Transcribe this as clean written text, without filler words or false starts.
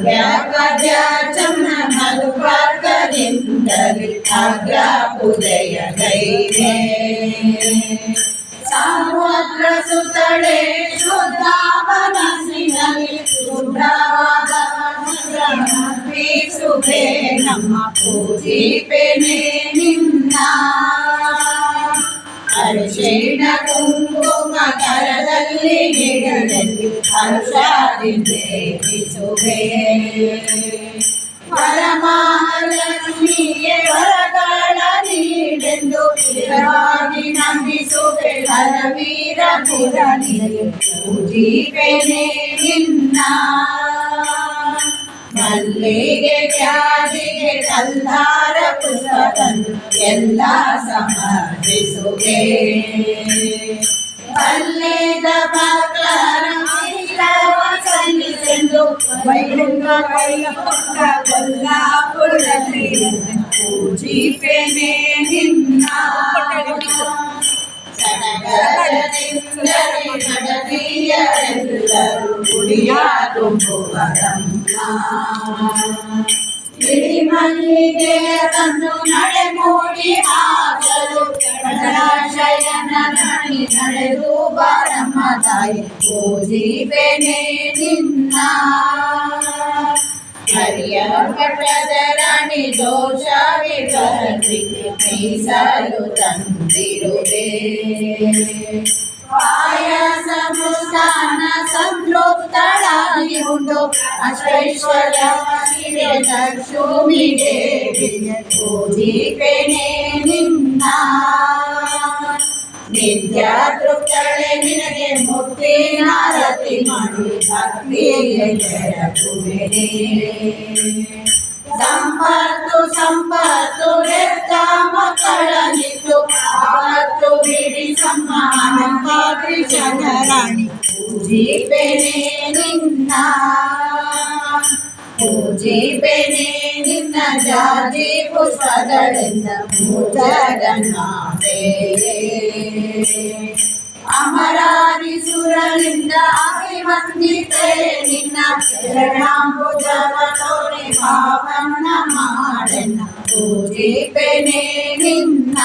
ಪದ್ಯ ಚನ್ನ ಮಧುಪರ್ಕದಿಂದಲಿ ಅಗ್ರ ಉದಯ ಗೈರೆ ಸಮುದ್ರ ಸುತ್ತಳೆ ಶುದ್ಧ ಮನಸ್ಸಿನಲ್ಲಿ ಶುಭ್ರವಾದ ಬೀಸುವೆ ನಮ್ಮ ಪೂಜಿಪೆನೆ ನಿನ್ನ ಅರಿಶಿಣ ಕುಂಕುಮ ಕರದಲ್ಲಿ ಗಿಡದಲ್ಲಿ ಹರ್ಷದಿಂದ ಬೀಸುವೆ ಪರಮಹಾಲಕ್ಷ್ಮಿಯೇ ವರಗಳ ನೀಡೆಂದು ಸ್ಥಿರವಾಗಿ ನಂಬಿಸುವೆ ಹರವೀರ ಪುರನಿಗೆ ಪೂಜಿಪೆನೆ ನಿನ್ನ ಮಲ್ಲಿಗೆ ಖ್ಯಾತಿಗೆ ಕಲ್ಲಾರ ಪುಷ್ಪವನ್ನು ಎಲ್ಲ ಸಮರ್ಪಿಸುವೆ ಅಲ್ಲೇದ ಭಕ್ತರ ಸಲ್ಲಿಸೆಂದು ವೈಕುಂಠ ಕೈಲೊಕ್ಕ ಕೊಲ್ಲಾಪುರದಲ್ಲಿ ಪೂಜಿಪೆನೆ ನಿನ್ನ ಸಡಗರದಿಂದಲೇ ನಡದೀಯರೆಲ್ಲರೂ ಕುಡಿಯ ತುಂಬುವರಮ್ಮ ಇಳಿ ಮಲ್ಲಿಗೆಯ ತಂದು ನಡೆ ಮೂಡಿ ಹಾಕಲು ಶಯನ ರಾಣಿ ನಡೆದು ಬಾರಮ್ಮ ತಾಯಿ ಪೂಜಿಪೆನೆ ನಿನ್ನ ಹರಿಯ ಪಟ್ಟದ ರಾಣಿ ದೋಷ ವಿಪರೀತ ಮೀಸಲು ತಂದಿರುವೆ ಪಾಯಸ ಮುಸ್ತಾನ ಸಂತೃಪ್ತಳಾಗಿ ಉಂಡು ಅಷ್ಟೈಶ್ವರ್ಯವನಿಗೆ ಲಕ್ಷ್ಮೀ ದೇವಿಗೆ ಪೂಜಿಪೆನೆ ನಿನ್ನ ನಿತ್ಯ ತೃಪ್ತಳೆ ನಿನಗೆ ಮುಕ್ತಿನಾರತಿ ಮಾಡಿ ಭಕ್ತಿಗೆ ಜಯಕುವೆನೆ ಸಂಪತ್ತು ಸಂಪತ್ತು ಹೆತ್ತ ಮಕ್ಕಳನಿತ್ತು ಆವತ್ತು ಬಿಡಿ ಸಮ್ಮಾನ ಕೃಷ್ಣ ರಾಣಿ ಪೂಜಿಪೆನೆ ನಿನ್ನ ಪೂಜಿಪೆನೆ ನಿನ್ನ ಜಾಜಿ ಪುಷ್ಪಗಳಿಂದ ಜಗನ್ನಾಥೇ ಅಮರಾರಿಸುರರಿಂದ ಅಭಿವಂದಿತೆ ನಿನ್ನ ಶರಣಾಂಬುಜವ ತೋರಿ ಪಾವನ ಮಾಡೆನ್ನ ಪೂಜಿಪೆನೆ ನಿನ್ನ